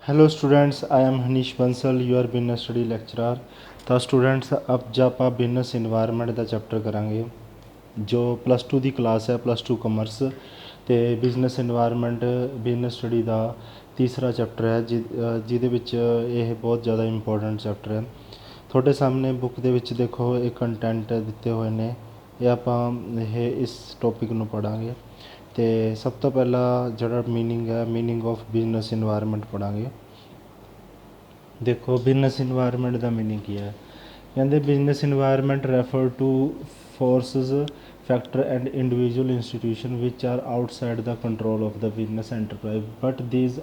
Hello students, I am Hanish Bansal, your business study lecturer. ਤਾਂ students ਅੱਜ ਆਪਾਂ ਬਿਜ਼ਨਸ ਇਨਵਾਇਰਨਮੈਂਟ ਦਾ chapter ਕਰਾਂਗੇ ਜੋ ਪਲੱਸ 2 ਦੀ ਕਲਾਸ ਹੈ, ਪਲੱਸ 2 ਕਮਰਸ ਅਤੇ ਬਿਜ਼ਨਸ ਇਨਵਾਇਰਨਮੈਂਟ ਬਿਜ਼ਨਸ ਸਟੱਡੀ ਦਾ ਤੀਸਰਾ ਚੈਪਟਰ ਹੈ ਜਿਹਦੇ ਵਿੱਚ ਇਹ ਬਹੁਤ ਜ਼ਿਆਦਾ ਇੰਪੋਰਟੈਂਟ ਚੈਪਟਰ ਹੈ। ਤੁਹਾਡੇ ਸਾਹਮਣੇ ਬੁੱਕ ਦੇ ਵਿੱਚ ਦੇਖੋ ਇਹ ਕੰਟੈਂਟ ਦਿੱਤੇ ਹੋਏ ਨੇ, ਇਹ ਆਪਾਂ ਇਸ ਟੌਪਿਕ ਨੂੰ ਪੜ੍ਹਾਂਗੇ। ਅਤੇ ਸਭ ਤੋਂ ਪਹਿਲਾਂ ਜਿਹੜਾ ਮੀਨਿੰਗ ਹੈ, ਮੀਨਿੰਗ ਆਫ ਬਿਜ਼ਨਸ ਇਨਵਾਇਰਨਮੈਂਟ ਪੜ੍ਹਾਂਗੇ। ਦੇਖੋ ਬਿਜ਼ਨਸ ਇਨਵਾਇਰਨਮੈਂਟ ਦਾ ਮੀਨਿੰਗ ਕੀ ਹੈ। ਕਹਿੰਦੇ business environment refer to forces factor and individual institution which are outside the control of the business enterprise but these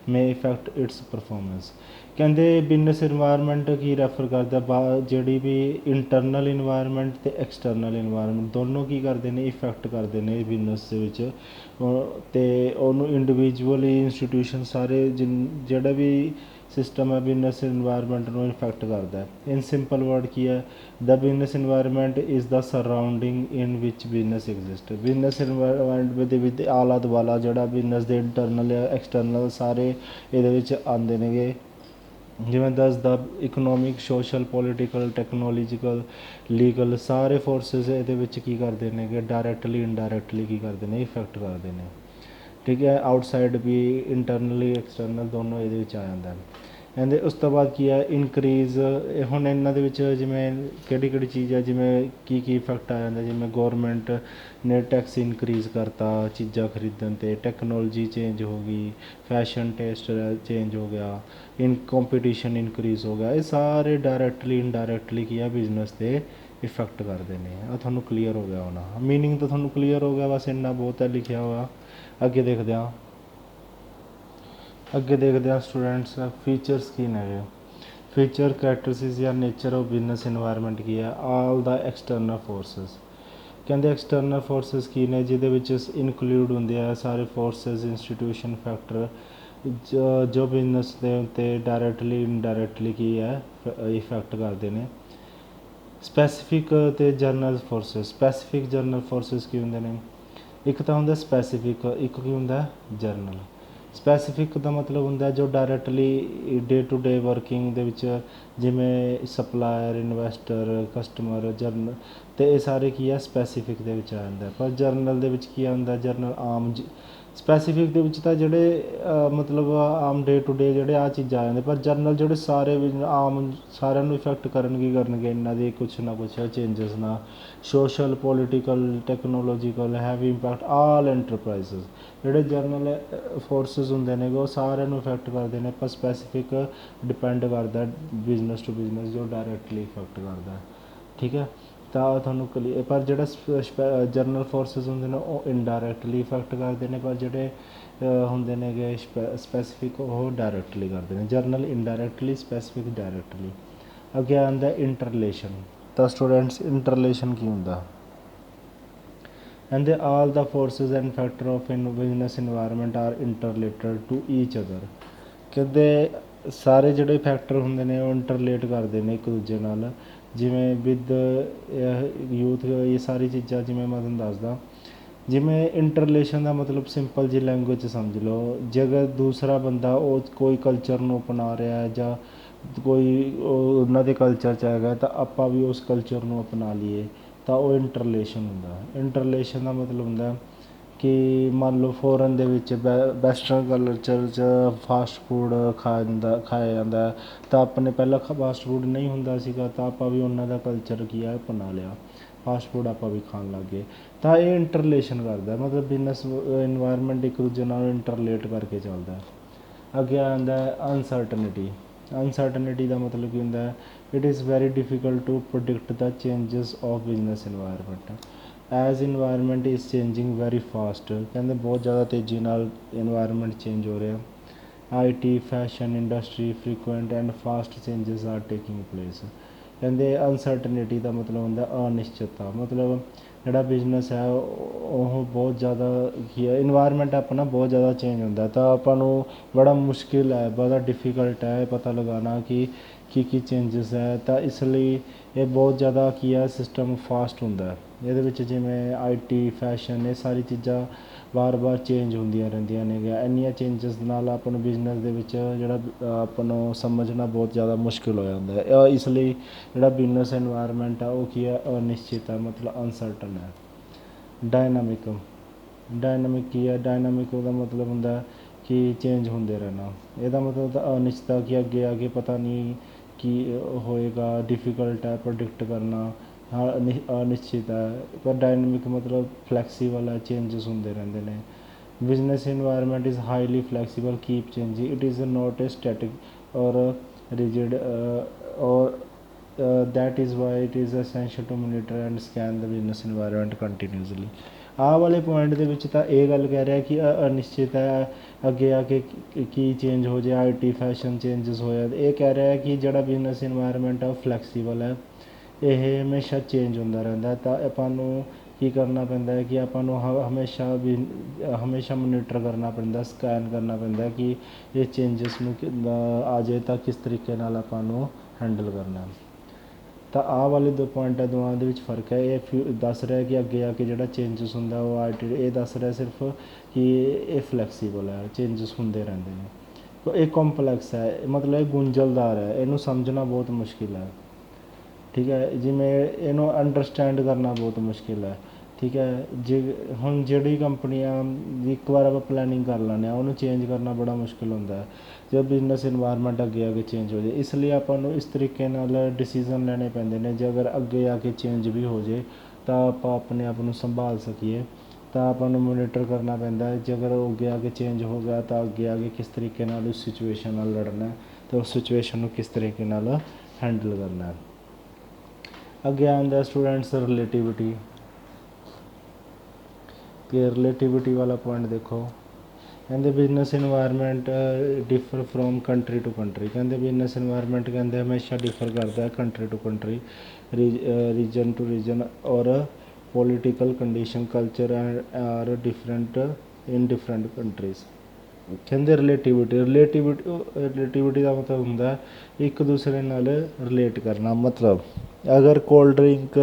may affect its performance. ਕਹਿੰਦੇ business environment ਕੀ refer ਕਰਦਾ, ਜਿਹੜੀ ਵੀ ਇੰਟਰਨਲ ਇਨਵਾਇਰਨਮੈਂਟ ਅਤੇ ਐਕਸਟਰਨਲ ਇਨਵਾਇਰਨਮੈਂਟ ਦੋਨੋਂ ਕੀ ਕਰਦੇ ਨੇ, ਇਫੈਕਟ ਕਰਦੇ ਨੇ ਬਿਜ਼ਨਸ ਦੇ ਵਿੱਚ। ਅਤੇ ਉਹਨੂੰ ਇੰਡੀਵਿਜੂਅਲੀ ਇੰਸਟੀਟਿਊਸ਼ਨ ਸਾਰੇ ਜਿਹੜਾ ਵੀ ਸਿਸਟਮ ਹੈ ਬਿਜ਼ਨਸ ਇਨਵਾਇਰਨਮੈਂਟ ਨੂੰ ਇਫੈਕਟ ਕਰਦਾ ਹੈ। ਇਨ ਸਿੰਪਲ ਵਰਡ ਕੀ ਹੈ, the business environment is the surrounding in ਵਿਚ ਬਿਜ਼ਨਸ ਐਗਜ਼ਿਸਟ। ਬਿਜ਼ਨਸ ਇਨਵਾਇਰਨਮੈਂਟ ਦੇ ਵਿੱਚ ਆਲਾ ਦੁਆਲਾ ਜਿਹੜਾ ਬਿਜ਼ਨਸ ਦੇ ਇੰਟਰਨਲ ਐਕਸਟਰਨਲ ਸਾਰੇ ਇਹਦੇ ਵਿੱਚ ਆਉਂਦੇ ਨੇਗੇ। ਜਿਵੇਂ ਦੱਸਦਾ economic, social, political, technological, legal ਸਾਰੇ ਫੋਰਸਿਸ ਇਹਦੇ ਵਿੱਚ ਕੀ ਕਰਦੇ ਨੇਗੇ, ਡਾਇਰੈਕਟਲੀ ਇਨਡਾਇਰੈਕਟਲੀ ਕੀ ਕਰਦੇ ਨੇ, ਇਫੈਕਟ ਕਰਦੇ ਨੇ। ਠੀਕ ਹੈ, ਆਊਟਸਾਈਡ ਵੀ ਇੰਟਰਨਲੀ ਐਕਸਟਰਨਲ ਦੋਨੋਂ ਇਹਦੇ ਵਿੱਚ ਆ ਜਾਂਦਾ। ਕਹਿੰਦੇ ਉਸ ਤੋਂ ਬਾਅਦ ਕੀ ਹੈ, ਇਨਕਰੀਜ਼। ਹੁਣ ਇਹਨਾਂ ਦੇ ਵਿੱਚ ਜਿਵੇਂ ਕਿਹੜੀ ਕਿਹੜੀ ਚੀਜ਼ ਹੈ, ਜਿਵੇਂ ਕੀ ਇਫੈਕਟ ਆ ਜਾਂਦਾ, ਜਿਵੇਂ ਗੌਰਮੈਂਟ ਨੇ ਟੈਕਸ ਇਨਕਰੀਜ਼ ਕਰਤਾ ਚੀਜ਼ਾਂ ਖਰੀਦਣ 'ਤੇ, ਟੈਕਨੋਲੋਜੀ ਚੇਂਜ ਹੋ ਗਈ, ਫੈਸ਼ਨ ਟੇਸਟ ਚੇਂਜ ਹੋ ਗਿਆ, ਕੰਪੀਟੀਸ਼ਨ ਇਨਕਰੀਜ਼ ਹੋ ਗਿਆ। ਇਹ ਸਾਰੇ ਡਾਇਰੈਕਟਲੀ ਇਨਡਾਇਰੈਕਟਲੀ ਕੀ ਆ ਬਿਜ਼ਨਸ 'ਤੇ ਇਫੈਕਟ ਕਰਦੇ ਨੇ। ਆ ਤੁਹਾਨੂੰ ਕਲੀਅਰ ਹੋ ਗਿਆ ਹੋਣਾ, ਮੀਨਿੰਗ ਤਾਂ ਤੁਹਾਨੂੰ ਕਲੀਅਰ ਹੋ ਗਿਆ, ਬਸ ਇੰਨਾ ਬਹੁਤ ਹੈ ਲਿਖਿਆ ਹੋਇਆ। ਅੱਗੇ ਦੇਖਦੇ ਹਾਂ ਸਟੂਡੈਂਟਸ ਫੀਚਰਸ ਕੀ ਨੇ। ਫੀਚਰ ਕਰੈਕਟਰਿਸਟਿਕਸ ਜਾਂ ਨੇਚਰ ਆਫ ਬਿਜ਼ਨਸ ਇਨਵਾਇਰਨਮੈਂਟ ਕੀ ਹੈ, ਆਲ ਦਾ ਐਕਸਟਰਨਲ ਫੋਰਸਿਸ। ਕਹਿੰਦੇ ਐਕਸਟਰਨਲ ਫੋਰਸਿਸ ਕੀ ਨੇ, ਜਿਹਦੇ ਵਿੱਚ ਇਨਕਲੂਡ ਹੁੰਦੇ ਆ ਸਾਰੇ ਫੋਰਸਿਸ, ਇੰਸਟੀਟਿਊਸ਼ਨ, ਫੈਕਟਰ ਜੋ ਬਿਜ਼ਨਸ ਦੇ ਉੱਤੇ ਡਾਇਰੈਕਟਲੀ ਇਨਡਾਇਰੈਕਟਲੀ ਕੀ ਹੈ ਇਫੈਕਟ ਕਰਦੇ ਨੇ। ਸਪੈਸੀਫਿਕ ਅਤੇ general forces. Specific general forces ਕੀ ਹੁੰਦੇ ਨੇ, ਇੱਕ ਤਾਂ ਹੁੰਦਾ ਸਪੈਸੀਫਿਕ, ਇੱਕ ਕੀ ਹੁੰਦਾ ਜਰਨਲ। ਸਪੈਸੀਫਿਕ ਦਾ ਮਤਲਬ ਹੁੰਦਾ ਜੋ directly day to day working ਦੇ ਵਿੱਚ, ਜਿਵੇਂ ਸਪਲਾਇਰ, ਇਨਵੈਸਟਰ, ਕਸਟਮਰ, ਜਰਨਲ, ਅਤੇ ਇਹ ਸਾਰੇ ਕੀ ਆ ਸਪੈਸੀਫਿਕ ਦੇ ਵਿੱਚ ਆ ਜਾਂਦਾ। ਪਰ ਜਰਨਲ ਦੇ ਵਿੱਚ ਕੀ ਆਉਂਦਾ, ਜਰਨਲ ਆਮ। ਸਪੈਸੀਫਿਕ ਦੇ ਵਿੱਚ ਤਾਂ ਜਿਹੜੇ ਮਤਲਬ ਆਮ ਡੇ ਟੂ ਡੇ ਜਿਹੜੇ ਆਹ ਚੀਜ਼ਾਂ ਆ ਜਾਂਦੇ, ਪਰ ਜਰਨਲ ਜਿਹੜੇ ਸਾਰੇ ਆਮ ਸਾਰਿਆਂ ਨੂੰ ਇਫੈਕਟ ਕਰਨਗੇ ਇਹਨਾਂ ਦੇ ਕੁਛ ਨਾ ਕੁਛ ਚੇਂਜਸ ਨਾਲ। Social, political, technological heavy impact all enterprises. ਜਿਹੜੇ ਜਰਨਲ ਫੋਰਸਿਸ ਹੁੰਦੇ ਨੇ ਉਹ ਸਾਰਿਆਂ ਨੂੰ ਇਫੈਕਟ ਕਰਦੇ ਨੇ, ਪਰ ਸਪੈਸੀਫਿਕ ਡਿਪੈਂਡ ਕਰਦਾ ਬਿਜ਼ਨਸ ਟੂ ਬਿਜ਼ਨਸ ਜੋ ਡਾਇਰੈਕਟਲੀ ਇਫੈਕਟ ਕਰਦਾ। ਠੀਕ ਹੈ, ਤਾਂ ਤੁਹਾਨੂੰ ਕਲੀਅਰ। ਪਰ ਜਿਹੜਾ ਜਰਨਲ ਫੋਰਸਿਸ ਹੁੰਦੇ ਨੇ ਉਹ ਇਨਡਾਇਰੈਕਟਲੀ ਇਫੈਕਟ ਕਰਦੇ ਨੇ, ਪਰ ਜਿਹੜੇ ਹੁੰਦੇ ਨੇਗੇ ਸਪੈਸੀਫਿਕ ਉਹ ਡਾਇਰੈਕਟਲੀ ਕਰਦੇ ਨੇ। General indirectly, specific directly. ਅੱਗੇ ਆਉਂਦਾ ਇੰਟਰਲੇਸ਼ਨ। ਤਾਂ ਸਟੂਡੈਂਟਸ ਇੰਟਰਲੇਸ਼ਨ ਕੀ ਹੁੰਦਾ, ਕਹਿੰਦੇ all the forces and factor of business environment are interrelated to each other. ਕਹਿੰਦੇ ਸਾਰੇ ਜਿਹੜੇ ਫੈਕਟਰ ਹੁੰਦੇ ਨੇ ਉਹ ਇੰਟਰਲੇਟ ਕਰਦੇ ਨੇ ਇੱਕ ਦੂਜੇ ਨਾਲ। ਜਿਵੇਂ ਵਿਦ ਯੂਥ, ਇਹ ਸਾਰੀ ਚੀਜ਼ਾਂ ਜਿਵੇਂ ਮੈਂ ਤੁਹਾਨੂੰ ਦੱਸਦਾ। ਜਿਵੇਂ ਇੰਟਰਲੇਸ਼ਨ ਦਾ ਮਤਲਬ ਸਿੰਪਲ ਜਿਹੀ ਲੈਂਗੁਏਜ 'ਚ ਸਮਝ ਲਓ, ਜੇ ਅਗਰ ਦੂਸਰਾ ਬੰਦਾ ਉਹ ਕੋਈ ਕਲਚਰ ਨੂੰ ਅਪਣਾ ਰਿਹਾ ਜਾਂ ਕੋਈ ਉਹਨਾਂ ਦੇ ਕਲਚਰ 'ਚ ਹੈਗਾ ਤਾਂ ਆਪਾਂ ਵੀ ਉਸ ਕਲਚਰ ਨੂੰ ਅਪਣਾ ਲਈਏ ਤਾਂ ਉਹ ਇੰਟਰਲੇਸ਼ਨ ਹੁੰਦਾ। ਇੰਟਰਲੇਸ਼ਨ ਦਾ ਮਤਲਬ ਹੁੰਦਾ ਕਿ ਮੰਨ ਲਓ ਫੋਰਨ ਦੇ ਵਿੱਚ ਵੈਸਟਰਨ ਕਲਚਰ 'ਚ ਫਾਸਟ ਫੂਡ ਖਾਇਆ ਜਾਂਦਾ, ਤਾਂ ਆਪਣੇ ਪਹਿਲਾਂ ਫਾਸਟ ਫੂਡ ਨਹੀਂ ਹੁੰਦਾ ਸੀਗਾ ਤਾਂ ਆਪਾਂ ਵੀ ਉਹਨਾਂ ਦਾ ਕਲਚਰ ਕੀ ਹੈ ਅਪਣਾ ਲਿਆ, ਫਾਸਟ ਫੂਡ ਆਪਾਂ ਵੀ ਖਾਣ ਲੱਗ ਗਏ। ਤਾਂ ਇਹ ਇੰਟਰਲੇਸ਼ਨ ਕਰਦਾ, ਮਤਲਬ ਬਿਜ਼ਨਸ ਇਨਵਾਇਰਨਮੈਂਟ ਇੱਕ ਦੂਜੇ ਨਾਲ ਇੰਟਰਲੇਟ ਕਰਕੇ ਚੱਲਦਾ। ਅੱਗੇ ਆਉਂਦਾ ਅਨਸਰਟਨਿਟੀ। ਅਨਸਰਟਨਿਟੀ ਦਾ ਮਤਲਬ ਕੀ ਹੁੰਦਾ, it is very difficult to predict the changes of business environment as environment is changing very fast. ਕਹਿੰਦੇ ਬਹੁਤ ਜ਼ਿਆਦਾ ਤੇਜ਼ੀ ਨਾਲ ਇਨਵਾਇਰਨਮੈਂਟ ਚੇਂਜ ਹੋ ਰਿਹਾ। IT, fashion industry, frequent and fast changes are taking place. ਕਹਿੰਦੇ ਅਨਸਰਟਨਿਟੀ ਦਾ ਮਤਲਬ ਹੁੰਦਾ ਅਨਿਸ਼ਚਿਤਤਾ, ਮਤਲਬ ਜਿਹੜਾ ਬਿਜ਼ਨਸ ਹੈ ਉਹ ਬਹੁਤ ਜ਼ਿਆਦਾ ਕੀ ਹੈ, ਇਨਵਾਇਰਨਮੈਂਟ ਆਪਣਾ ਬਹੁਤ ਜ਼ਿਆਦਾ ਚੇਂਜ ਹੁੰਦਾ ਤਾਂ ਆਪਾਂ ਨੂੰ ਬੜਾ ਮੁਸ਼ਕਿਲ ਹੈ, ਬੜਾ ਡਿਫੀਕਲਟ ਹੈ ਪਤਾ ਲਗਾਉਣਾ ਕਿ ਕੀ ਚੇਂਜਸ ਹੈ। ਤਾਂ ਇਸ ਲਈ ਇਹ ਬਹੁਤ ਜ਼ਿਆਦਾ ਕੀ ਹੈ ਸਿਸਟਮ ਫਾਸਟ ਹੁੰਦਾ ਇਹਦੇ ਵਿੱਚ। ਜਿਵੇਂ IT, ਫੈਸ਼ਨ, ਇਹ ਸਾਰੀ ਚੀਜ਼ਾਂ ਵਾਰ-ਵਾਰ ਚੇਂਜ ਹੁੰਦੀਆਂ ਰਹਿੰਦੀਆਂ ਨੇਗੀਆਂ। ਇੰਨੀਆਂ ਚੇਂਜਸ ਦੇ ਨਾਲ ਆਪਾਂ ਨੂੰ ਬਿਜ਼ਨਸ ਦੇ ਵਿੱਚ ਜਿਹੜਾ ਆਪਾਂ ਨੂੰ ਸਮਝਣਾ ਬਹੁਤ ਜ਼ਿਆਦਾ ਮੁਸ਼ਕਿਲ ਹੋ ਜਾਂਦਾ ਹੈ। ਇਸ ਲਈ ਜਿਹੜਾ ਬਿਜ਼ਨਸ ਇਨਵਾਇਰਮੈਂਟ ਆ ਉਹ ਕੀ ਹੈ, ਅਨਿਸ਼ਚਿਤ ਹੈ, ਮਤਲਬ ਅਨਸਰਟਨ ਹੈ। ਡਾਇਨਾਮਿਕ, ਡਾਇਨਾਮਿਕ ਕੀ ਹੈ, ਡਾਇਨਾਮਿਕ ਉਹਦਾ ਮਤਲਬ ਹੁੰਦਾ ਕਿ ਚੇਂਜ ਹੁੰਦੇ ਰਹਿਣਾ। ਇਹਦਾ ਮਤਲਬ ਤਾਂ ਅਨਿਸ਼ਚਿਤ ਕਿ ਅੱਗੇ ਆ ਕੇ ਪਤਾ ਨਹੀਂ ਕੀ ਹੋਏਗਾ, ਡਿਫੀਕਲਟ ਹੈ ਪ੍ਰੋਡਿਕਟ ਕਰਨਾ, ਅਨਿਸ਼ਚਿਤ ਹੈ। ਪਰ ਡਾਇਨਾਮਿਕ ਮਤਲਬ ਫਲੈਕਸੀਬਲ ਹੈ, ਚੇਂਜਸ ਹੁੰਦੇ ਰਹਿੰਦੇ ਨੇ। Business environment is highly flexible, keep changing, it is not A static ਔਰ ਰਿਜਿਡ ਔਰ that is why it is essential to monitor and scan the business environment continuously। ਆਹ ਵਾਲੇ ਪੁਆਇੰਟ ਦੇ ਵਿੱਚ ਤਾਂ ਇਹ ਗੱਲ ਕਹਿ ਰਿਹਾ ਕਿ ਅਨਿਸ਼ਚਿਤ ਹੈ, ਅੱਗੇ ਆ ਕੇ ਕੀ ਚੇਂਜ ਹੋ ਜਾਏ, IT ਫੈਸ਼ਨ ਚੇਂਜਸ ਹੋਇਆ। ਇਹ ਕਹਿ ਰਿਹਾ ਕਿ ਜਿਹੜਾ ਬਿਜ਼ਨਸ ਇਨਵਾਇਰਮੈਂਟ ਹੈ ਉਹ ਫਲੈਕਸੀਬਲ ਹੈ, ਇਹ ਹਮੇਸ਼ਾ ਚੇਂਜ ਹੁੰਦਾ ਰਹਿੰਦਾ। ਤਾਂ ਆਪਾਂ ਨੂੰ ਕੀ ਕਰਨਾ ਪੈਂਦਾ ਹੈ ਕਿ ਆਪਾਂ ਨੂੰ ਹਮੇਸ਼ਾ ਮੋਨੀਟਰ ਕਰਨਾ ਪੈਂਦਾ, ਸਕੈਨ ਕਰਨਾ ਪੈਂਦਾ ਕਿ ਇਹ ਚੇਂਜਸ ਨੂੰ ਆ ਜਾਏ ਤਾਂ ਕਿਸ ਤਰੀਕੇ ਨਾਲ ਆਪਾਂ ਨੂੰ ਹੈਂਡਲ ਕਰਨਾ। ਤਾਂ ਆਹ ਵਾਲੇ ਦੋ ਪੁਆਇੰਟ ਹੈ, ਦੋਵਾਂ ਦੇ ਵਿੱਚ ਫਰਕ ਹੈ। ਇਹ ਦੱਸ ਰਿਹਾ ਕਿ ਅੱਗੇ ਆ ਕੇ ਜਿਹੜਾ ਚੇਂਜਸ ਹੁੰਦਾ ਉਹ ਇਹ ਦੱਸ ਰਿਹਾ ਸਿਰਫ ਕਿ ਇਹ ਫਲੈਕਸੀਬਲ ਹੈ, ਚੇਂਜਸ ਹੁੰਦੇ ਰਹਿੰਦੇ ਨੇ। ਇਹ ਕੰਪਲੈਕਸ ਹੈ, ਮਤਲਬ ਇਹ ਗੁੰਝਲਦਾਰ ਹੈ, ਇਹਨੂੰ ਸਮਝਣਾ ਬਹੁਤ ਮੁਸ਼ਕਿਲ ਹੈ। ਠੀਕ ਹੈ, ਜਿਵੇਂ ਇਹਨੂੰ ਅੰਡਰਸਟੈਂਡ ਕਰਨਾ ਬਹੁਤ ਮੁਸ਼ਕਿਲ ਹੈ। ਠੀਕ ਹੈ, ਹੁਣ ਜਿਹੜੀ ਕੰਪਨੀਆਂ ਦੀ ਇੱਕ ਵਾਰ ਆਪਾਂ ਪਲੈਨਿੰਗ ਕਰ ਲੈਂਦੇ ਹਾਂ, ਉਹਨੂੰ ਚੇਂਜ ਕਰਨਾ ਬੜਾ ਮੁਸ਼ਕਿਲ ਹੁੰਦਾ ਹੈ ਜਦ ਬਿਜ਼ਨਸ ਇਨਵਾਇਰਮੈਂਟ ਅੱਗੇ ਆ ਕੇ ਚੇਂਜ ਹੋ ਜਾਏ। ਇਸ ਲਈ ਆਪਾਂ ਨੂੰ ਇਸ ਤਰੀਕੇ ਨਾਲ ਡਿਸੀਜ਼ਨ ਲੈਣੇ ਪੈਂਦੇ ਨੇ। ਜੇ ਅਗਰ ਅੱਗੇ ਆ ਕੇ ਚੇਂਜ ਵੀ ਹੋ ਜਾਏ ਤਾਂ ਆਪਾਂ ਆਪਣੇ ਆਪ ਨੂੰ ਸੰਭਾਲ ਸਕੀਏ, ਤਾਂ ਆਪਾਂ ਨੂੰ ਮੋਨੀਟਰ ਕਰਨਾ ਪੈਂਦਾ ਹੈ। ਜੇ ਅਗਰ ਉਹ ਅੱਗੇ ਆ ਕੇ ਚੇਂਜ ਹੋ ਗਿਆ ਤਾਂ ਅੱਗੇ ਆ ਕੇ ਕਿਸ ਤਰੀਕੇ ਨਾਲ ਉਸ ਸਿਚੁਏਸ਼ਨ ਨਾਲ ਲੜਨਾ ਅਤੇ ਉਸ ਸਿਚੁਏਸ਼ਨ ਨੂੰ ਕਿਸ ਤਰੀਕੇ ਨਾਲ ਹੈਂਡਲ ਕਰਨਾ। ਅੱਗੇ ਆਉਂਦਾ ਸਟੂਡੈਂਟਸ ਰਿਲੇਟਿਵਿਟੀ। ਕਿ ਰਿਲੇਟਿਵਿਟੀ ਵਾਲਾ ਪੁਆਇੰਟ ਦੇਖੋ, ਕਹਿੰਦੇ business environment differ from country to country. ਕਹਿੰਦੇ ਬਿਜ਼ਨਸ ਇਨਵਾਇਰਮੈਂਟ ਕਹਿੰਦੇ ਹਮੇਸ਼ਾ ਡਿਫਰ ਕਰਦਾ ਹੈ country to country, region to region, or political condition, culture are different in different countries. ਕਹਿੰਦੇ ਰਿਲੇਟਿਵਿਟੀ ਦਾ ਮਤਲਬ ਹੁੰਦਾ ਇੱਕ ਦੂਸਰੇ ਨਾਲ ਰਿਲੇਟ ਕਰਨਾ। ਮਤਲਬ ਅਗਰ ਕੋਲਡ ਡਰਿੰਕ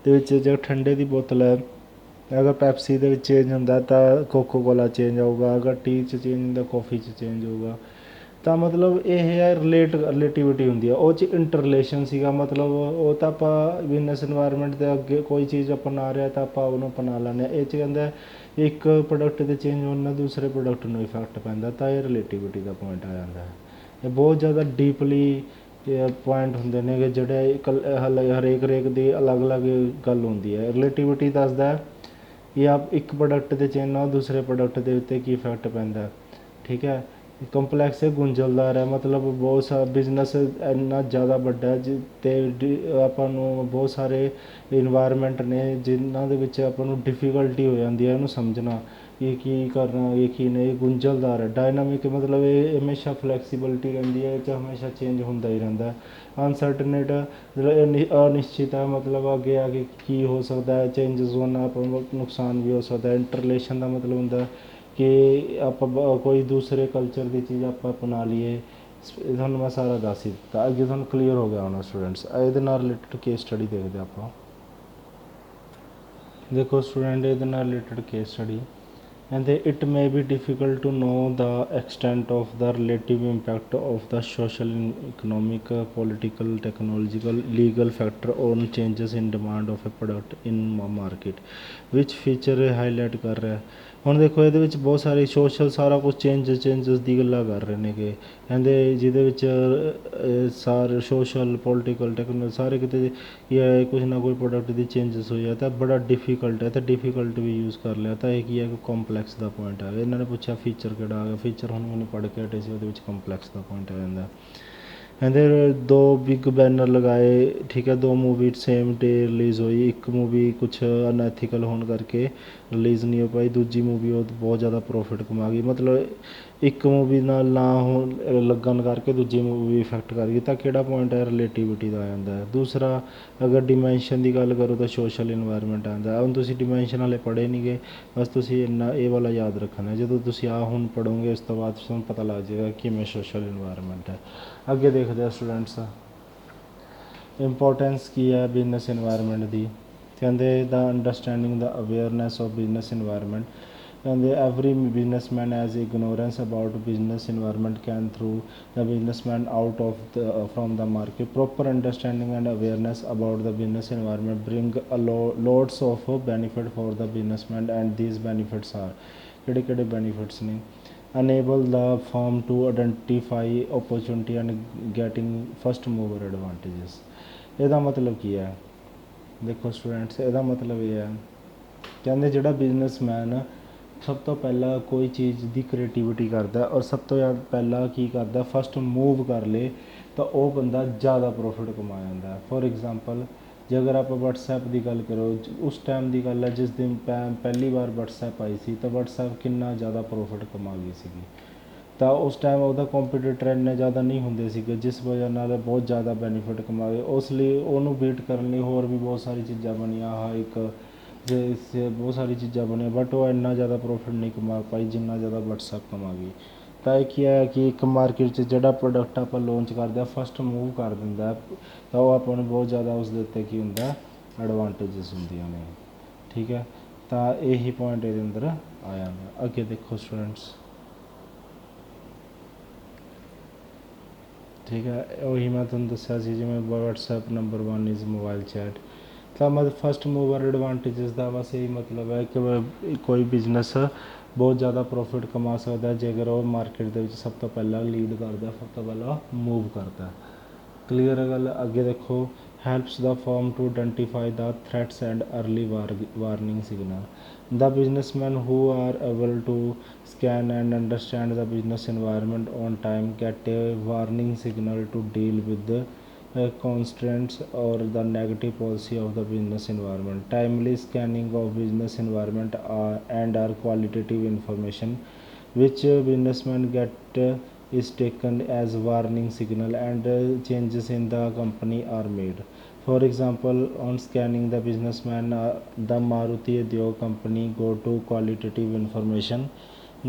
ਦੇ ਵਿੱਚ ਜੋ ਠੰਡੇ ਦੀ ਬੋਤਲ ਹੈ, ਅਗਰ ਪੈਪਸੀ ਦੇ ਵਿੱਚ ਚੇਂਜ ਹੁੰਦਾ ਤਾਂ ਕੋਕੋ ਕੋਲਾ ਚੇਂਜ ਹੋਊਗਾ, ਅਗਰ ਟੀ 'ਚ ਚੇਂਜ ਹੁੰਦਾ ਕੌਫੀ 'ਚ ਚੇਂਜ ਹੋਊਗਾ। ਤਾਂ ਮਤਲਬ ਇਹ ਹੈ ਰਿਲੇਟਿਵਿਟੀ ਹੁੰਦੀ ਹੈ, ਉਹ 'ਚ ਇੰਟਰ ਰਿਲੇਸ਼ਨ ਸੀਗਾ। ਮਤਲਬ ਉਹ ਤਾਂ ਆਪਾਂ ਬਿਜ਼ਨਸ ਇਨਵਾਇਰਮੈਂਟ ਦੇ ਅੱਗੇ ਕੋਈ ਚੀਜ਼ ਅਪਣਾ ਰਿਹਾ ਤਾਂ ਆਪਾਂ ਉਹਨੂੰ ਅਪਣਾ ਲੈਂਦੇ ਹਾਂ। ਇਹ 'ਚ ਕਹਿੰਦਾ ਇੱਕ ਪ੍ਰੋਡਕਟ ਦੇ ਚੇਂਜ ਹੋਣ ਨਾਲ ਦੂਸਰੇ ਪ੍ਰੋਡਕਟ ਨੂੰ ਇਫੈਕਟ ਪੈਂਦਾ, ਤਾਂ ਇਹ ਰਿਲੇਟਿਵਿਟੀ ਦਾ ਪੁਆਇੰਟ ਆ ਜਾਂਦਾ ਹੈ। ਇਹ ਬਹੁਤ ਜ਼ਿਆਦਾ ਡੀਪਲੀ ਪੁਆਇੰਟ ਹੁੰਦੇ ਨੇ ਕਿ ਜਿਹੜੇ ਹਰੇਕ ਦੀ ਅਲੱਗ ਅਲੱਗ ਗੱਲ ਹੁੰਦੀ ਹੈ। ਰਿਲੇਟਿਵਿਟੀ ਦੱਸਦਾ ਕਿ ਆਪ ਇੱਕ ਪ੍ਰੋਡਕਟ ਦੇ ਚੇਂਜ ਨਾਲ ਦੂਸਰੇ ਪ੍ਰੋਡਕਟ ਦੇ ਉੱਤੇ ਕੀ ਇਫੈਕਟ ਪੈਂਦਾ। ਠੀਕ ਹੈ, ਕੰਪਲੈਕਸ ਹੈ, ਗੁੰਝਲਦਾਰ ਹੈ। ਮਤਲਬ ਬਹੁਤ ਸਾਰਾ ਬਿਜ਼ਨਸ ਇੰਨਾ ਜ਼ਿਆਦਾ ਵੱਡਾ ਅਤੇ ਆਪਾਂ ਨੂੰ ਬਹੁਤ ਸਾਰੇ ਇਨਵਾਇਰਮੈਂਟ ਨੇ ਜਿਨ੍ਹਾਂ ਦੇ ਵਿੱਚ ਆਪਾਂ ਨੂੰ ਡਿਫੀਕਲਟੀ ਹੋ ਜਾਂਦੀ ਹੈ ਇਹਨੂੰ ਸਮਝਣਾ, ਇਹ ਕੀ ਕਰਨਾ, ਇਹ ਕੀ ਨਹੀਂ। ਗੁੰਝਲਦਾਰ ਹੈ। ਡਾਇਨਾਮਿਕ ਮਤਲਬ ਇਹ ਹਮੇਸ਼ਾ ਫਲੈਕਸੀਬਿਲਿਟੀ ਰਹਿੰਦੀ ਹੈ, ਇਹ 'ਚ ਹਮੇਸ਼ਾ ਚੇਂਜ ਹੁੰਦਾ ਹੀ ਰਹਿੰਦਾ। ਅਨਸਰਟਨੇਟ ਅਨਿਸ਼ਚਿਤ ਹੈ, ਮਤਲਬ ਅੱਗੇ ਆ ਕੇ ਕੀ ਹੋ ਸਕਦਾ ਹੈ, ਚੇਂਜਸ ਹੋਣ ਨਾਲ ਆਪਾਂ ਨੂੰ ਨੁਕਸਾਨ ਵੀ ਹੋ ਸਕਦਾ। ਇੰਟਰਲੇਸ਼ਨ ਦਾ ਮਤਲਬ ਹੁੰਦਾ ਕਿ ਆਪਾਂ ਕੋਈ ਦੂਸਰੇ ਕਲਚਰ ਦੀ ਚੀਜ਼ ਆਪਾਂ ਅਪਣਾ ਲਈਏ। ਤੁਹਾਨੂੰ ਮੈਂ ਸਾਰਾ ਦੱਸ ਹੀ ਦਿੱਤਾ, ਅੱਗੇ ਤੁਹਾਨੂੰ ਕਲੀਅਰ ਹੋ ਗਿਆ ਹੋਣਾ ਸਟੂਡੈਂਟਸ। ਇਹਦੇ ਨਾਲ ਰਿਲੇਟਡ ਕੇਸ ਸਟੱਡੀ ਦੇਖਦੇ ਆਪਾਂ। ਦੇਖੋ ਸਟੂਡੈਂਟ, ਇਹਦੇ ਨਾਲ ਰਿਲੇਟਡ ਕੇਸ ਸਟੱਡੀ ਕਹਿੰਦੇ it may be difficult to know the extent of the relative impact of the social, economic, political, technological, legal factor on changes in demand of a product in market ਵਿਚ feature highlight ਕਰ ਰਿਹਾ। ਹੁਣ ਦੇਖੋ ਇਹਦੇ ਵਿੱਚ ਬਹੁਤ ਸਾਰੇ social ਸਾਰਾ ਕੁਛ ਚੇਂਜਸ ਦੀ ਗੱਲਾਂ ਕਰ ਰਹੇ ਨੇਗੇ। ਕਹਿੰਦੇ ਜਿਹਦੇ ਵਿੱਚ ਸਾਰੇ ਸੋਸ਼ਲ, ਪੋਲੀਟੀਕਲ, ਟੈਕਨੋਲੋਜੀ ਸਾਰੇ ਕਿਤੇ ਕੁਛ ਨਾ ਕੋਈ ਪ੍ਰੋਡਕਟ ਦੀ ਚੇਂਜਸ ਹੋਈ ਆ ਤਾਂ ਬੜਾ ਡਿਫੀਕਲਟ ਹੈ। ਤਾਂ ਡਿਫੀਕਲਟ ਵੀ ਯੂਜ਼ ਕਰ ਲਿਆ ਤਾਂ ਇਹ ਕੀ ਹੈ ਕਿ ਕੰਪਲੈਕਸ ਦਾ ਪੁਆਇੰਟ ਆ ਗਿਆ। ਇਹਨਾਂ ਨੇ ਪੁੱਛਿਆ ਫੀਚਰ ਕਿਹੜਾ ਆ ਗਿਆ, ਫੀਚਰ ਹੁਣ ਮੈਨੂੰ ਪੜ੍ਹ ਕੇ ਹਟੇ ਸੀ, ਉਹਦੇ ਵਿੱਚ ਕੰਪਲੈਕਸ ਦਾ ਪੁਆਇੰਟ ਆ ਜਾਂਦਾ। ਕਹਿੰਦੇ ਦੋ ਬਿਗ ਬੈਨਰ ਲਗਾਏ। ਠੀਕ ਹੈ, ਦੋ ਮੂਵੀ ਸੇਮ ਡੇ ਰਿਲੀਜ਼ ਹੋਈ। ਇੱਕ ਮੂਵੀ ਕੁਛ ਅਨਐਥੀਕਲ ਹੋਣ ਕਰਕੇ ਰਿਲੀਜ਼ ਨਹੀਂ ਹੋ ਪਾਈ, ਦੂਜੀ ਮੂਵੀ ਉਹ ਬਹੁਤ ਜ਼ਿਆਦਾ ਪ੍ਰੋਫਿਟ ਕਮਾ ਗਈ। ਮਤਲਬ ਇੱਕ ਮੂਵੀ ਨਾਲ ਨਾ ਹੋਣ ਲੱਗਣ ਕਰਕੇ ਦੂਜੀ ਮੂਵੀ ਇਫੈਕਟ ਕਰ ਗਈ। ਤਾਂ ਕਿਹੜਾ ਪੁਆਇੰਟ ਹੈ, ਰਿਲੇਟਿਵਿਟੀ ਦਾ ਆ ਜਾਂਦਾ ਹੈ। ਦੂਸਰਾ ਅਗਰ ਡਿਮੈਂਸ਼ਨ ਦੀ ਗੱਲ ਕਰੋ ਤਾਂ ਸੋਸ਼ਲ ਇਨਵਾਇਰਮੈਂਟ ਆਉਂਦਾ। ਹੁਣ ਤੁਸੀਂ ਡਿਮੈਂਸ਼ਨ ਵਾਲੇ ਪੜ੍ਹੇ ਨਹੀਂ ਗਏ, ਬਸ ਤੁਸੀਂ ਇੰਨਾ ਇਹ ਵਾਲਾ ਯਾਦ ਰੱਖਣਾ। ਜਦੋਂ ਤੁਸੀਂ ਹੁਣ ਪੜ੍ਹੋਗੇ ਉਸ ਤੋਂ ਬਾਅਦ ਤੁਹਾਨੂੰ ਪਤਾ ਲੱਗ ਜਾਏਗਾ ਕਿਵੇਂ ਸੋਸ਼ਲ ਇਨਵਾਇਰਮੈਂਟ ਹੈ। ਅੱਗੇ ਦੇਖਦੇ ਹਾਂ ਸਟੂਡੈਂਟਸ, ਇੰਪੋਰਟੈਂਸ ਕੀ ਹੈ ਬਿਜ਼ਨਸ ਇਨਵਾਇਰਮੈਂਟ ਦੀ। ਕਹਿੰਦੇ the understanding the awareness of business environment. and every businessman has ignorance about business environment can throw the businessman out of the from the market. Proper understanding and awareness about the business environment bring lots of benefit for the businessman, and these benefits are ਕਿਹੜੇ benefits ਨੇ? Enable the firm to identify opportunity and getting first mover advantages। ਇਹਦਾ ਮਤਲਬ ਕੀ ਹੈ? ਦੇਖੋ students, ਇਹਦਾ ਮਤਲਬ ਇਹ ਹੈ, ਕਹਿੰਦੇ ਜਿਹੜਾ ਬਿਜ਼ਨਸਮੈਨ ਸਭ ਤੋਂ ਪਹਿਲਾਂ ਕੋਈ ਚੀਜ਼ ਦੀ ਕ੍ਰੀਏਟੀਵਿਟੀ ਕਰਦਾ ਔਰ ਸਭ ਤੋਂ ਜ਼ਿਆਦਾ ਪਹਿਲਾਂ ਕੀ ਕਰਦਾ, ਫਸਟ ਮੂਵ ਕਰ ਲੇ ਤਾਂ ਉਹ ਬੰਦਾ ਜ਼ਿਆਦਾ ਪ੍ਰੋਫਿਟ ਕਮਾ ਜਾਂਦਾ। ਫੋਰ ਐਗਜ਼ਾਮਪਲ, ਜੇ ਅਗਰ ਆਪਾਂ ਵਟਸਐਪ ਦੀ ਗੱਲ ਕਰੋ, ਉਸ ਟਾਈਮ ਦੀ ਗੱਲ ਹੈ ਜਿਸ ਦਿਨ ਪਹਿਲੀ ਵਾਰ ਵਟਸਐਪ ਆਈ ਸੀ ਤਾਂ ਵਟਸਐਪ ਕਿੰਨਾ ਜ਼ਿਆਦਾ ਪ੍ਰੋਫਿਟ ਕਮਾ ਗਈ ਸੀਗੀ। ਤਾਂ ਉਸ ਟਾਈਮ ਉਹਦਾ ਕੰਪੀਟੀਟਰ ਇੰਨੇ ਜ਼ਿਆਦਾ ਨਹੀਂ ਹੁੰਦੇ ਸੀਗੇ, ਜਿਸ ਵਜ੍ਹਾ ਨਾਲ ਬਹੁਤ ਜ਼ਿਆਦਾ ਬੈਨੀਫਿਟ ਕਮਾ ਗਏ। ਉਸ ਲਈ ਉਹਨੂੰ ਬੀਟ ਕਰਨ ਲਈ ਹੋਰ ਵੀ ਬਹੁਤ ਸਾਰੀ ਚੀਜ਼ਾਂ ਬਣੀਆਂ, ਆਹ ਇੱਕ ਬਹੁਤ ਸਾਰੀ ਚੀਜ਼ਾਂ ਬਣੀਆਂ, ਬਟ ਉਹ ਇੰਨਾ ਜ਼ਿਆਦਾ ਪ੍ਰੋਫਿਟ ਨਹੀਂ ਕਮਾ ਪਾਈ ਜਿੰਨਾ ਜ਼ਿਆਦਾ ਵਟਸਐਪ ਕਮਾ ਗਈ। ਤਾਂ ਇਹ ਕੀ ਹੈ ਕਿ ਇੱਕ ਮਾਰਕੀਟ 'ਚ ਜਿਹੜਾ ਪ੍ਰੋਡਕਟ ਆਪਾਂ ਲਾਂਚ ਕਰਦੇ ਹਾਂ ਫਸਟ ਮੂਵ ਕਰ ਦਿੰਦਾ ਤਾਂ ਉਹ ਆਪਾਂ ਨੂੰ ਬਹੁਤ ਜ਼ਿਆਦਾ ਉਸ ਦੇ ਉੱਤੇ ਕੀ ਹੁੰਦਾ, ਐਡਵਾਂਟੇਜਸ ਹੁੰਦੀਆਂ ਨੇ। ਠੀਕ ਹੈ, ਤਾਂ ਇਹੀ ਪੁਆਇੰਟ ਇਹਦੇ ਅੰਦਰ ਆ ਜਾਂਦਾ। ਅੱਗੇ ਦੇਖੋ ਸਟੂਡੈਂਟਸ, ਠੀਕ ਹੈ, ਉਹੀ ਮੈਂ ਤੁਹਾਨੂੰ ਦੱਸਿਆ ਸੀ ਜਿਵੇਂ WhatsApp number 1 is mobile chat. ਤਾਂ ਮਤਲਬ ਫਸਟ ਮੂਵਰ ਐਡਵਾਂਟੇਜਸ ਦਾ ਬਸ ਇਹੀ ਮਤਲਬ ਹੈ ਕਿ ਕੋਈ ਬਿਜ਼ਨਸ ਬਹੁਤ ਜ਼ਿਆਦਾ ਪ੍ਰੋਫਿਟ ਕਮਾ ਸਕਦਾ ਜੇਕਰ ਉਹ ਮਾਰਕੀਟ ਦੇ ਵਿੱਚ ਸਭ ਤੋਂ ਪਹਿਲਾਂ ਲੀਡ ਕਰਦਾ, ਸਭ ਤੋਂ ਪਹਿਲਾਂ ਮੂਵ ਕਰਦਾ। ਕਲੀਅਰ ਹੈ ਗੱਲ? ਅੱਗੇ ਦੇਖੋ, helps the firm to identify the threats and early warning signal. The businessmen who are able to scan and understand the business environment on time get a warning signal to deal with the constraints or the negative policy of the business environment. Timely scanning of business environment and are qualitative information which businessmen get is taken as warning signal and changes in the company are made. For example, on scanning the businessman, the Maruti Udyog company go to qualitative information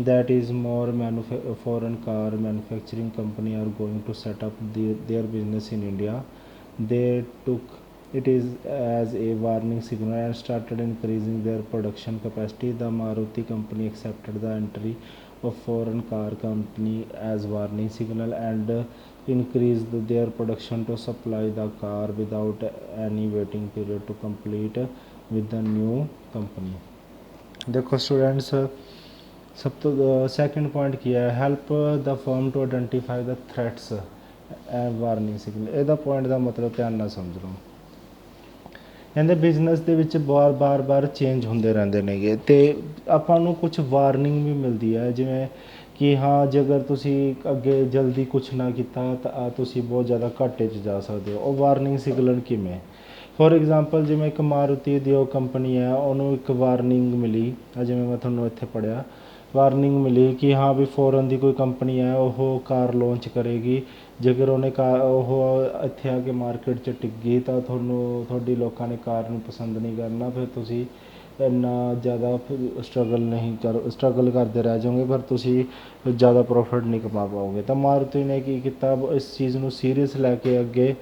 that is more foreign car manufacturing company are going to set up their business in India. They took it is as a warning signal and started increasing their production capacity. The Maruti company accepted the entry of foreign car company as warning signal and increased their production to supply the car without any waiting period to complete with the new company। देखो students, सब तो second point ਕੀ ਹੈ, help the firm to identify the threats and warning signal. ਇਹਦਾ point ਦਾ ਮਤਲਬ ਧਿਆਨ ਨਾਲ ਸਮਝ ਲਓ। ਕਹਿੰਦੇ ਬਿਜ਼ਨਸ ਦੇ ਵਿੱਚ ਬਾਰ ਚੇਂਜ ਹੁੰਦੇ ਰਹਿੰਦੇ ਨੇਗੇ ਅਤੇ ਆਪਾਂ ਨੂੰ ਕੁਛ ਵਾਰਨਿੰਗ ਵੀ ਮਿਲਦੀ ਹੈ, ਜਿਵੇਂ ਕਿ ਹਾਂ ਜੇਕਰ ਤੁਸੀਂ ਅੱਗੇ ਜਲਦੀ ਕੁਛ ਨਾ ਕੀਤਾ ਤਾਂ ਤੁਸੀਂ ਬਹੁਤ ਜ਼ਿਆਦਾ ਘਾਟੇ 'ਚ ਜਾ ਸਕਦੇ ਹੋ। ਉਹ ਵਾਰਨਿੰਗ ਸਿਗਨਲ ਕਿਵੇਂ? ਫੋਰ ਐਗਜ਼ਾਮਪਲ, ਜਿਵੇਂ ਇੱਕ ਮਾਰੂਤੀ ਉਦਯੋਗ ਕੰਪਨੀ ਹੈ, ਉਹਨੂੰ ਇੱਕ ਵਾਰਨਿੰਗ ਮਿਲੀ, ਜਿਵੇਂ ਮੈਂ ਤੁਹਾਨੂੰ ਇੱਥੇ ਪੜ੍ਹਿਆ, ਵਾਰਨਿੰਗ ਮਿਲੀ ਕਿ ਹਾਂ ਵੀ ਫੋਰਨ ਦੀ ਕੋਈ ਕੰਪਨੀ ਹੈ, ਉਹ ਕਾਰ ਲਾਂਚ ਕਰੇਗੀ। ਜੇਕਰ ਉਹਨੇ ਉਹ ਇੱਥੇ ਆ ਕੇ ਮਾਰਕੀਟ 'ਚ ਟਿੱਕੀ ਤਾਂ ਤੁਹਾਡੀ ਲੋਕਾਂ ਨੇ ਕਾਰ ਨੂੰ ਪਸੰਦ ਨਹੀਂ ਕਰਨਾ, ਫਿਰ ਤੁਸੀਂ ਇੰਨਾ ਜ਼ਿਆਦਾ ਸਟਰਗਲ ਕਰਦੇ ਰਹਿ ਜਾਓਗੇ, ਪਰ ਤੁਸੀਂ ਜ਼ਿਆਦਾ ਪ੍ਰੋਫਿਟ ਨਹੀਂ ਕਮਾ ਪਾਓਗੇ। ਤਾਂ ਮਾਰੂਤੀ ਨੇ ਕੀ ਕੀਤਾ, ਇਸ ਚੀਜ਼ ਨੂੰ ਸੀਰੀਅਸ ਲੈ ਕੇ ਅੱਗੇ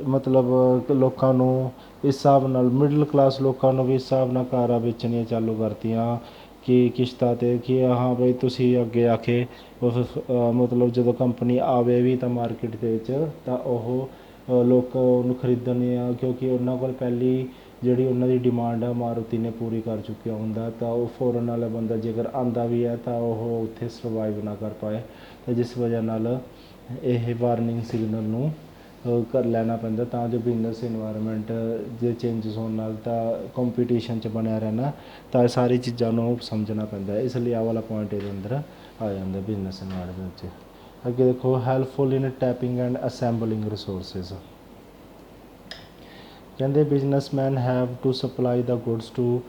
ਮਤਲਬ ਲੋਕਾਂ ਨੂੰ ਇਸ ਹਿਸਾਬ ਨਾਲ, ਮਿਡਲ ਕਲਾਸ ਲੋਕਾਂ ਨੂੰ ਵੀ ਇਸ ਹਿਸਾਬ ਨਾਲ ਕਾਰਾਂ ਵੇਚਣੀਆਂ ਚਾਲੂ ਕਰਤੀਆਂ ਕਿ ਕਿਸ਼ਤਾਂ 'ਤੇ, ਕਿ ਹਾਂ ਬਈ ਤੁਸੀਂ ਅੱਗੇ ਆ ਕੇ ਮਤਲਬ ਜਦੋਂ ਕੰਪਨੀ ਆਵੇ ਵੀ ਤਾਂ ਮਾਰਕੀਟ ਦੇ ਵਿੱਚ ਤਾਂ ਉਹ ਲੋਕ ਉਹਨੂੰ ਖਰੀਦਣੇ ਆ, ਕਿਉਂਕਿ ਉਹਨਾਂ ਕੋਲ ਪਹਿਲੀ ਜਿਹੜੀ ਉਹਨਾਂ ਦੀ ਡਿਮਾਂਡ ਆ ਮਾਰੂਤੀ ਨੇ ਪੂਰੀ ਕਰ ਚੁੱਕਿਆ ਹੁੰਦਾ। ਤਾਂ ਉਹ ਫੋਰਨ ਵਾਲਾ ਬੰਦਾ ਜੇਕਰ ਆਉਂਦਾ ਵੀ ਹੈ ਤਾਂ ਉਹ ਉੱਥੇ ਸਰਵਾਈਵ ਨਾ ਕਰ ਪਾਏ, ਤਾਂ ਜਿਸ ਵਜ੍ਹਾ ਨਾਲ ਇਹ ਵਾਰਨਿੰਗ ਸਿਗਨਲ ਨੂੰ ਕਰ ਲੈਣਾ ਪੈਂਦਾ ਤਾਂ ਜੋ ਬਿਜ਼ਨਸ ਇਨਵਾਇਰਮੈਂਟ ਦੇ ਚੇਂਜਸ ਹੋਣ ਨਾਲ ਤਾਂ ਕੰਪੀਟੀਸ਼ਨ 'ਚ ਬਣਿਆ ਰਹਿਣਾ, ਤਾਂ ਇਹ ਸਾਰੀ ਚੀਜ਼ਾਂ ਨੂੰ ਸਮਝਣਾ ਪੈਂਦਾ। ਇਸ ਲਈ ਆਹ ਵਾਲਾ ਪੁਆਇੰਟ ਇਹਦੇ ਅੰਦਰ ਆ ਜਾਂਦਾ ਬਿਜ਼ਨਸ ਇਨਵਾਇਰਮੈਂਟ 'ਚ। ਅੱਗੇ ਦੇਖੋ, helpful in tapping and assembling resources. ਕਹਿੰਦੇ businessman have to supply the goods to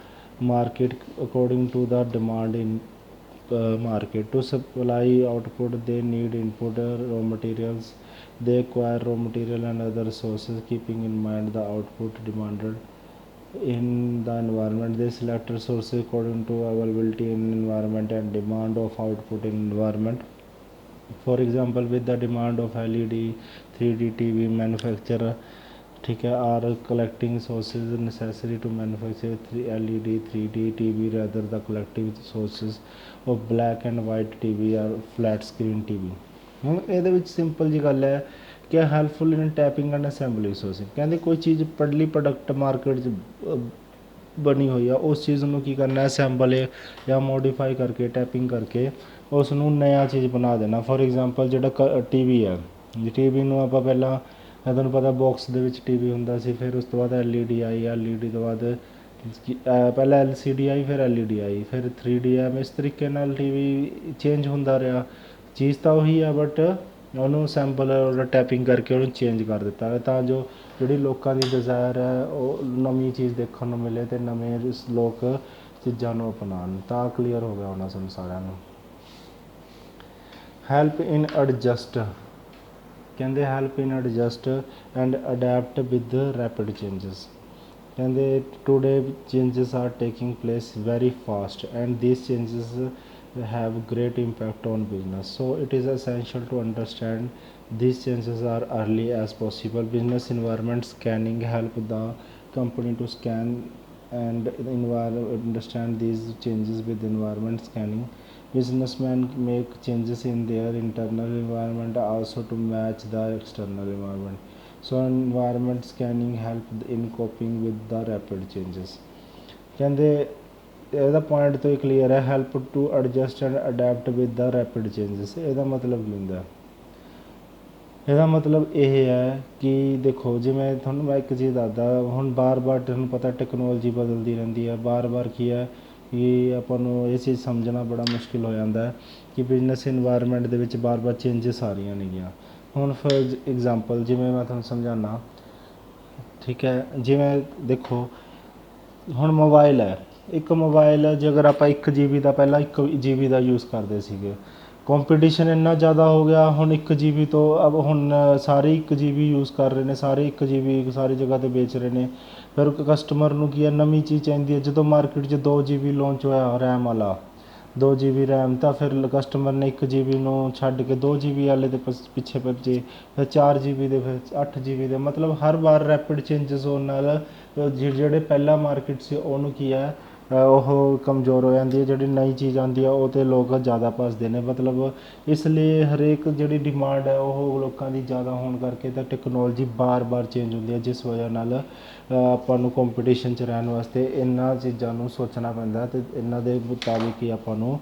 market according to the demand in market. To supply output they need input raw materials. They acquire raw material and other resources keeping in mind the output demanded in the environment. They select resources according to availability in environment and demand of output in environment. For example, with the demand of LED 3D TV manufacturer ठीक है, are collecting sources necessary to manufacture 3 LED 3D TV rather the collective sources of black and white TV or flat screen TV। ਹੁਣ ਇਹਦੇ ਵਿੱਚ simple ਜੀ ਗੱਲ ਹੈ ਕਿ helpful in tapping and assembly sourcing. ਕਹਿੰਦੇ ਕੋਈ ਚੀਜ਼ ਪਹਿਲੀ ਪ੍ਰੋਡਕਟ ਮਾਰਕੀਟ 'ਚ ਬਣੀ ਹੋਈ ਆ, ਉਸ ਚੀਜ਼ ਨੂੰ ਕੀ ਕਰਨਾ, ਅਸੈਂਬਲ ਜਾਂ ਮੋਡੀਫਾਈ ਕਰਕੇ ਟੈਪਿੰਗ ਕਰਕੇ ਉਸ ਨੂੰ ਨया ਚੀਜ਼ ਬਣਾ ਦੇਣਾ। ਫੋਰ ਐਗਜ਼ਾਮਪਲ ਜਿਹੜਾ TV ਹੈ, TV ਨੂੰ ਆਪਾਂ ਪਹਿਲਾਂ ਤੁਹਾਨੂੰ ਪਤਾ ਬਾਕਸ ਦੇ ਵਿੱਚ TV ਹੁੰਦਾ ਸੀ, ਫਿਰ ਉਸ ਤੋਂ ਬਾਅਦ LED ਆਈ, LED ਤੋਂ ਬਾਅਦ ਪਹਿਲਾਂ LCD ਆਈ, ਫਿਰ LED ਆਈ, ਫਿਰ 3D ਆ। ਇਸ ਤਰੀਕੇ ਨਾਲ TV ਚੇਂਜ ਹੁੰਦਾ ਰਿਹਾ। ਚੀਜ਼ ਤਾਂ ਉਹੀ ਆ ਬਟ ਉਹਨੂੰ ਸੈਂਪਲ ਟੈਪਿੰਗ ਕਰਕੇ ਉਹਨੂੰ ਚੇਂਜ ਕਰ ਦਿੱਤਾ ਹੈ ਤਾਂ ਜੋ ਜਿਹੜੀ ਲੋਕਾਂ ਦੀ ਡਿਜ਼ਾਇਰ ਹੈ ਉਹ ਨਵੀਂ ਚੀਜ਼ ਦੇਖਣ ਨੂੰ ਮਿਲੇ ਅਤੇ ਨਵੇਂ ਲੋਕ ਚੀਜ਼ਾਂ ਨੂੰ ਅਪਣਾਉਣ। ਤਾਂ ਕਲੀਅਰ ਹੋ ਗਿਆ ਹੋਣਾ ਸਾਨੂੰ ਸਾਰਿਆਂ ਨੂੰ। ਹੈਲਪ ਇਨ ਐਡਜਸਟ, ਕਹਿੰਦੇ help in adjust and adapt with rapid changes. ਕਹਿੰਦੇ today changes are taking place very fast and these changes have great impact on business, so it is essential to understand these changes are early as possible. Business environment scanning help the company to scan and understand these changes. With environment scanning, businessmen make changes in their internal environment also to match the external environment, so environment scanning help in coping with the rapid changes। ਕਹਿੰਦੇ ਇਹਦਾ point ਤੋਂ ਹੀ clear ਹੈ, help to adjust and adapt with the rapid changes. ਇਹਦਾ ਮਤਲਬ ਕੀ ਹੁੰਦਾ, ਇਹਦਾ ਮਤਲਬ ਇਹ ਹੈ ਕਿ ਦੇਖੋ ਜਿਵੇਂ ਤੁਹਾਨੂੰ ਮੈਂ ਇੱਕ ਚੀਜ਼ ਦੱਸਦਾ, ਹੁਣ ਬਾਰ ਤੁਹਾਨੂੰ ਪਤਾ ਟੈਕਨੋਲੋਜੀ ਬਦਲਦੀ ਰਹਿੰਦੀ ਹੈ, ਬਾਰ ਕੀ ਹੈ ਕਿ ਆਪਾਂ ਨੂੰ ਇਹ ਚੀਜ਼ ਸਮਝਣਾ ਬੜਾ ਮੁਸ਼ਕਿਲ ਹੋ ਜਾਂਦਾ ਕਿ ਬਿਜ਼ਨਸ ਇਨਵਾਇਰਮੈਂਟ ਦੇ ਵਿੱਚ ਬਾਰ ਚੇਂਜਸ ਆ ਰਹੀਆਂ ਨੇਗੀਆਂ। ਹੁਣ ਫੋਰ ਐਗਜ਼ਾਮਪਲ ਜਿਵੇਂ ਮੈਂ ਤੁਹਾਨੂੰ ਸਮਝਾਉਂਦਾ, ਠੀਕ ਹੈ, ਜਿਵੇਂ ਦੇਖੋ ਹੁਣ ਮੋਬਾਈਲ ਹੈ, ਇੱਕ ਮੋਬਾਈਲ ਜੇ ਅਗਰ ਆਪਾਂ 1 GB ਦਾ ਪਹਿਲਾਂ 1 GB ਦਾ ਯੂਜ਼ ਕਰਦੇ ਸੀਗੇ, ਕੰਪੀਟੀਸ਼ਨ ਇੰਨਾ ਜ਼ਿਆਦਾ ਹੋ ਗਿਆ, ਹੁਣ 1 GB ਤੋਂ ਅਬ ਹੁਣ ਸਾਰੇ 1 GB ਯੂਜ਼ ਕਰ ਰਹੇ ਨੇ, ਸਾਰੇ 1 GB ਸਾਰੀ ਜਗ੍ਹਾ 'ਤੇ ਵੇਚ ਰਹੇ ਨੇ। ਫਿਰ ਕਸਟਮਰ ਨੂੰ ਕੀ ਹੈ, ਨਵੀਂ ਚੀਜ਼ ਚਾਹੀਦੀ ਹੈ। ਜਦੋਂ ਮਾਰਕੀਟ 'ਚ 2 GB ਲਾਂਚ ਹੋਇਆ ਰੈਮ ਵਾਲਾ, 2 GB ਰੈਮ, ਤਾਂ ਫਿਰ ਕਸਟਮਰ ਨੇ 1 GB ਨੂੰ ਛੱਡ ਕੇ 2 GB ਵਾਲੇ ਦੇ ਪਿੱਛੇ ਭੱਜੇ, ਫਿਰ 4 GB ਦੇ, ਫਿਰ 8 GB ਦੇ। ਮਤਲਬ ਹਰ ਵਾਰ ਰੈਪਿਡ ਚੇਂਜਸ ਹੋਣ ਨਾਲ ਜਿਹੜੇ ਪਹਿਲਾਂ ਮਾਰਕੀਟ ਸੀ ਉਹਨੂੰ ਕੀ ਹੈ ਉਹ ਕਮਜ਼ੋਰ ਹੋ ਜਾਂਦੀ ਹੈ, ਜਿਹੜੀ ਨਈ ਚੀਜ਼ ਆਉਂਦੀ ਆ ਉਹ 'ਤੇ ਲੋਕ ਜ਼ਿਆਦਾ ਭੱਜਦੇ ਨੇ। ਮਤਲਬ ਇਸ ਲਈ ਹਰੇਕ ਜਿਹੜੀ ਡਿਮਾਂਡ ਹੈ ਉਹ ਲੋਕਾਂ ਦੀ ਜ਼ਿਆਦਾ ਹੋਣ ਕਰਕੇ ਤਾਂ ਟੈਕਨੋਲੋਜੀ ਬਾਰ ਚੇਂਜ ਹੁੰਦੀ ਹੈ, ਜਿਸ ਵਜ੍ਹਾ ਨਾਲ ਆਪਾਂ ਨੂੰ ਕੰਪੀਟੀਸ਼ਨ 'ਚ ਰਹਿਣ ਵਾਸਤੇ ਇਹਨਾਂ ਚੀਜ਼ਾਂ ਨੂੰ ਸੋਚਣਾ ਪੈਂਦਾ ਅਤੇ ਇਹਨਾਂ ਦੇ ਮੁਤਾਬਿਕ ਹੀ ਆਪਾਂ ਨੂੰ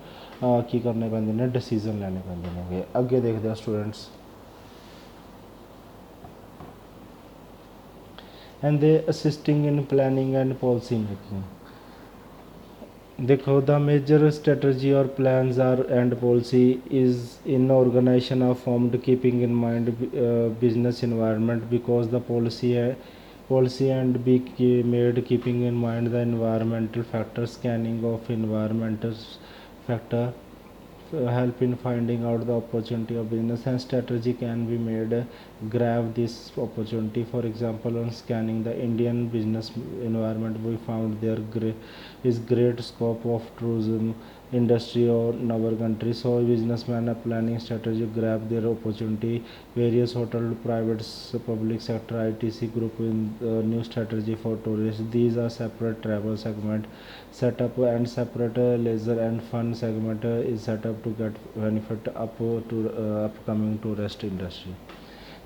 ਕੀ ਕਰਨੇ ਪੈਂਦੇ ਨੇ, ਡਿਸੀਜ਼ਨ ਲੈਣੇ ਪੈਂਦੇ ਨੇਗੇ। ਅੱਗੇ ਦੇਖਦੇ ਹਾਂ ਸਟੂਡੈਂਟਸ। ਐਂਡ ਦੇ ਅਸਿਸਟਿੰਗ ਇਨ ਪਲੈਨਿੰਗ ਐਂਡ ਪੋਲਿਸੀ ਮੇਕਿੰਗ। देखो the major strategy or plans are and policy is in organization are formed keeping in mind business environment, because the policy and be made keeping in mind the environmental factor. Scanning of environmental factor help in finding out the opportunity of business, and strategy can be made grab this opportunity. For example, on scanning the Indian business environment, we found there is great scope of tourism industry in our country, so businessmen are planning strategy grab their opportunity. Various hotel, private, public sector, ITC group in new strategy for tourists. These are separate travel segment set up, and separate leisure and fun segment is set up to get benefit up to upcoming tourist industry।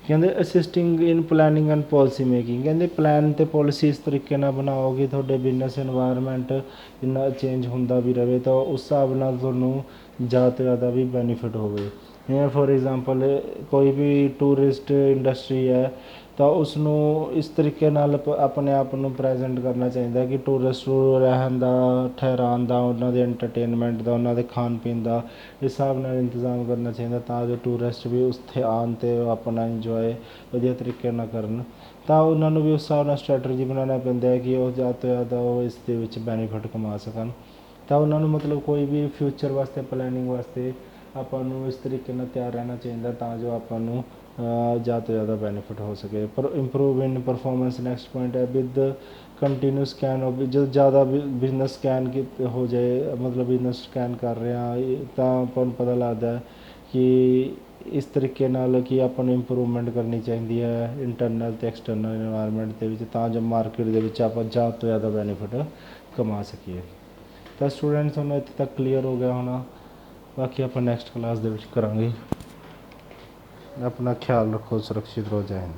ਕਹਿੰਦੇ ਅਸਿਸਟਿੰਗ ਇਨ planning and policy making. ਕਹਿੰਦੇ plan ਅਤੇ policy ਇਸ ਤਰੀਕੇ ਨਾਲ ਬਣਾਓਗੇ ਤੁਹਾਡੇ business environment ਜਿੰਨਾ change ਹੁੰਦਾ ਵੀ ਰਹੇ ਤਾਂ ਉਸ ਹਿਸਾਬ ਨਾਲ ਤੁਹਾਨੂੰ ਜ਼ਿਆਦਾ ਤੋਂ ਜ਼ਿਆਦਾ ਵੀ ਬੈਨੀਫਿਟ ਹੋਵੇ। ਜਿਵੇਂ ਫੋਰ ਐਗਜ਼ਾਮਪਲ ਕੋਈ ਵੀ ਟੂਰਿਸਟ ਇੰਡਸਟਰੀ ਹੈ ਤਾਂ ਉਸ ਨੂੰ ਇਸ ਤਰੀਕੇ ਨਾਲ ਆਪਣੇ ਆਪ ਨੂੰ ਪ੍ਰੈਜੈਂਟ ਕਰਨਾ ਚਾਹੀਦਾ ਕਿ ਟੂਰਿਸਟ ਨੂੰ ਰਹਿਣ ਦਾ, ਠਹਿਰਾਉਣ ਦਾ, ਉਹਨਾਂ ਦੇ ਐਂਟਰਟੇਨਮੈਂਟ ਦਾ, ਉਹਨਾਂ ਦੇ ਖਾਣ ਪੀਣ ਦਾ ਇਸ ਹਿਸਾਬ ਨਾਲ ਇੰਤਜ਼ਾਮ ਕਰਨਾ ਚਾਹੀਦਾ ਤਾਂ ਜੋ ਟੂਰਿਸਟ ਵੀ ਉੱਥੇ ਆਉਣ ਅਤੇ ਉਹ ਆਪਣਾ ਇੰਜੋਏ ਵਧੀਆ ਤਰੀਕੇ ਨਾਲ ਕਰਨ। ਤਾਂ ਉਹਨਾਂ ਨੂੰ ਵੀ ਉਸ ਹਿਸਾਬ ਨਾਲ ਸਟ੍ਰੈਟਜੀ ਬਣਾਉਣਾ ਪੈਂਦਾ ਹੈ ਕਿ ਉਹ ਜ਼ਿਆਦਾ ਤੋਂ ਜ਼ਿਆਦਾ ਉਹ ਇਸ ਦੇ ਵਿੱਚ ਬੈਨੀਫਿਟ ਕਮਾ ਸਕਣ। ਤਾਂ ਉਹਨਾਂ ਨੂੰ ਮਤਲਬ ਕੋਈ ਵੀ ਫਿਊਚਰ ਵਾਸਤੇ ਪਲੈਨਿੰਗ ਵਾਸਤੇ ਆਪਾਂ ਨੂੰ ਇਸ ਤਰੀਕੇ ਨਾਲ ਤਿਆਰ ਰਹਿਣਾ ਚਾਹੀਦਾ ਤਾਂ ਜੋ ਆਪਾਂ ਨੂੰ ਜ਼ਿਆਦਾ ਤੋਂ ਜ਼ਿਆਦਾ ਬੈਨੀਫਿਟ ਹੋ ਸਕੇ। ਪਰ ਇੰਪਰੂਵ ਇਨ ਪਰਫੋਰਮੈਂਸ ਨੈਕਸਟ ਪੁਆਇੰਟ ਹੈ ਵਿਦ ਕੰਟੀਨਿਊ ਸਕੈਨ ਹੋ। ਜਦੋਂ ਜ਼ਿਆਦਾ ਬਿਜ਼ਨਸ ਸਕੈਨ ਹੋ ਜਾਏ, ਮਤਲਬ ਬਿਜ਼ਨਸ ਸਕੈਨ ਕਰ ਰਹੇ ਹਾਂ ਤਾਂ ਆਪਾਂ ਨੂੰ ਪਤਾ ਲੱਗਦਾ ਕਿ ਇਸ ਤਰੀਕੇ ਨਾਲ ਕਿ ਆਪਾਂ ਨੂੰ ਇੰਪਰੂਵਮੈਂਟ ਕਰਨੀ ਚਾਹੀਦੀ ਹੈ ਇੰਟਰਨਲ ਅਤੇ ਐਕਸਟਰਨਲ ਇਨਵਾਇਰਮੈਂਟ ਦੇ ਵਿੱਚ, ਤਾਂ ਜੋ ਮਾਰਕੀਟ ਦੇ ਵਿੱਚ ਆਪਾਂ ਜ਼ਿਆਦਾ ਤੋਂ ਜ਼ਿਆਦਾ ਬੈਨੀਫਿਟ ਕਮਾ ਸਕੀਏ। ਤਾਂ ਸਟੂਡੈਂਟ ਤੁਹਾਨੂੰ ਇੱਥੇ ਤੱਕ ਕਲੀਅਰ ਹੋ ਗਿਆ ਹੋਣਾ, ਬਾਕੀ ਆਪਾਂ ਨੈਕਸਟ ਕਲਾਸ ਦੇ ਵਿੱਚ ਕਰਾਂਗੇ। ਆਪਣਾ ਖਿਆਲ ਰੱਖੋ, ਸੁਰੱਖਿਅਤ ਰਹੋ, ਜੈ ਹਿੰਦ।